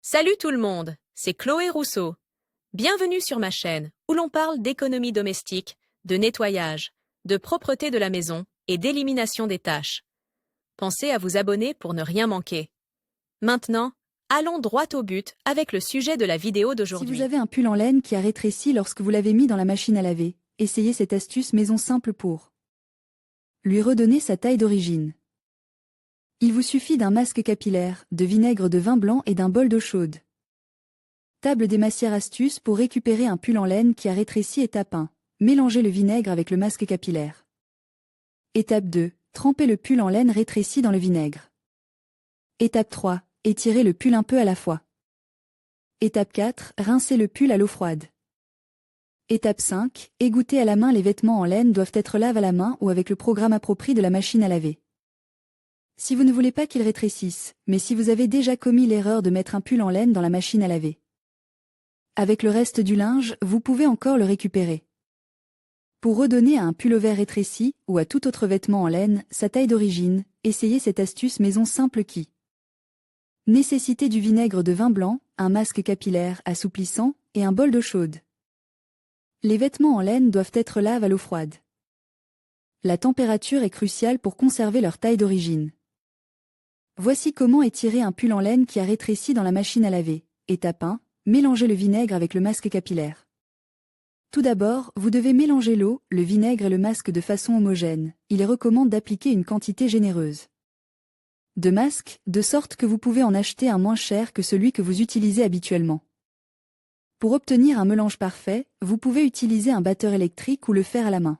Salut tout le monde, c'est Chloé Rousseau. Bienvenue sur ma chaîne où l'on parle d'économie domestique, de nettoyage, de propreté de la maison et d'élimination des tâches. Pensez à vous abonner pour ne rien manquer. Maintenant, allons droit au but avec le sujet de la vidéo Si d'aujourd'hui. vous avez un pull en laine qui a rétréci lorsque vous l'avez mis dans la machine à laver, essayez cette astuce maison simple pour lui redonner sa taille d'origine. Il vous suffit d'un masque capillaire, de vinaigre de vin blanc et d'un bol d'eau chaude. Table des matières astuces pour récupérer un pull en laine qui a rétréci. Étape 1. Mélangez le vinaigre avec le masque capillaire. Étape 2. Trempez le pull en laine rétréci dans le vinaigre. Étape 3. Étirez le pull un peu à la fois. Étape 4. Rincez le pull à l'eau froide. Étape 5. Égoutter à la main. Les vêtements en laine doivent être lavés à la main ou avec le programme approprié de la machine à laver. Si vous ne voulez pas qu'ils rétrécissent, mais si vous avez déjà commis l'erreur de mettre un pull en laine dans la machine à laver. Avec le reste du linge, vous pouvez encore le récupérer. Pour redonner à un pullover rétréci, ou à tout autre vêtement en laine, sa taille d'origine, essayez cette astuce maison simple qui nécessite du vinaigre de vin blanc, un masque capillaire assouplissant, et un bol d'eau chaude. Les vêtements en laine doivent être lavés à l'eau froide. La température est cruciale pour conserver leur taille d'origine. Voici comment étirer un pull en laine qui a rétréci dans la machine à laver. Étape 1. Mélangez le vinaigre avec le masque capillaire. Tout d'abord, vous devez mélanger l'eau, le vinaigre et le masque de façon homogène. Il est recommandé d'appliquer une quantité généreuse de masque, de sorte que vous pouvez en acheter un moins cher que celui que vous utilisez habituellement. Pour obtenir un mélange parfait, vous pouvez utiliser un batteur électrique ou le faire à la main.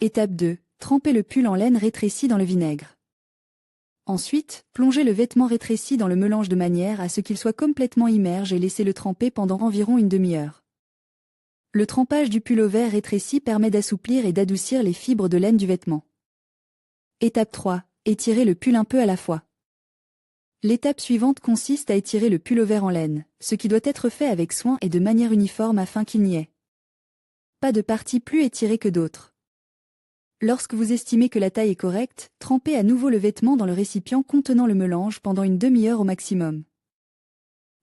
Étape 2. Trempez le pull en laine rétréci dans le vinaigre. Ensuite, plongez le vêtement rétréci dans le mélange de manière à ce qu'il soit complètement immergé et laissez-le tremper pendant environ une demi-heure. Le trempage du pullover rétréci permet d'assouplir et d'adoucir les fibres de laine du vêtement. Étape 3. Étirez le pull un peu à la fois. L'étape suivante consiste à étirer le pullover en laine, ce qui doit être fait avec soin et de manière uniforme afin qu'il n'y ait pas de parties plus étirées que d'autres. Lorsque vous estimez que la taille est correcte, trempez à nouveau le vêtement dans le récipient contenant le mélange pendant une demi-heure au maximum.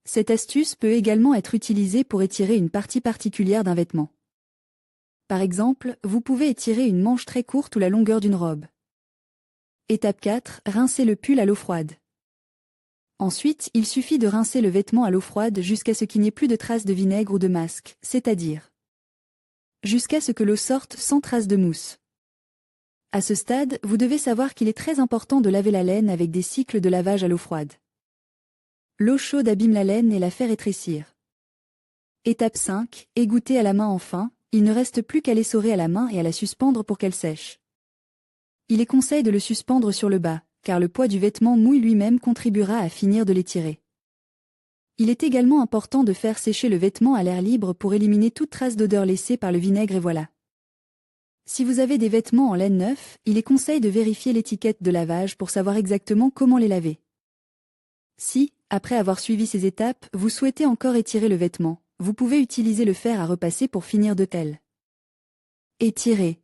Cette astuce peut également être utilisée pour étirer une partie particulière d'un vêtement. Par exemple, vous pouvez étirer une manche très courte ou la longueur d'une robe. Étape 4. Rincez le pull à l'eau froide. Ensuite, il suffit de rincer le vêtement à l'eau froide jusqu'à ce qu'il n'y ait plus de traces de vinaigre ou de masque, c'est-à-dire jusqu'à ce que l'eau sorte sans trace de mousse. À ce stade, vous devez savoir qu'il est très important de laver la laine avec des cycles de lavage à l'eau froide. L'eau chaude abîme la laine et la fait rétrécir. Étape 5. Égoutter à la main enfin, il ne reste plus qu'à l'essorer à la main et à la suspendre pour qu'elle sèche. Il est conseillé de le suspendre sur le bas, car le poids du vêtement mouille lui-même contribuera à finir de l'étirer. Il est également important de faire sécher le vêtement à l'air libre pour éliminer toute trace d'odeur laissée par le vinaigre et voilà. Si vous avez des vêtements en laine neufs, il est conseillé de vérifier l'étiquette de lavage pour savoir exactement comment les laver. Si, après avoir suivi ces étapes, vous souhaitez encore étirer le vêtement, vous pouvez utiliser le fer à repasser pour finir de tel. Étirer.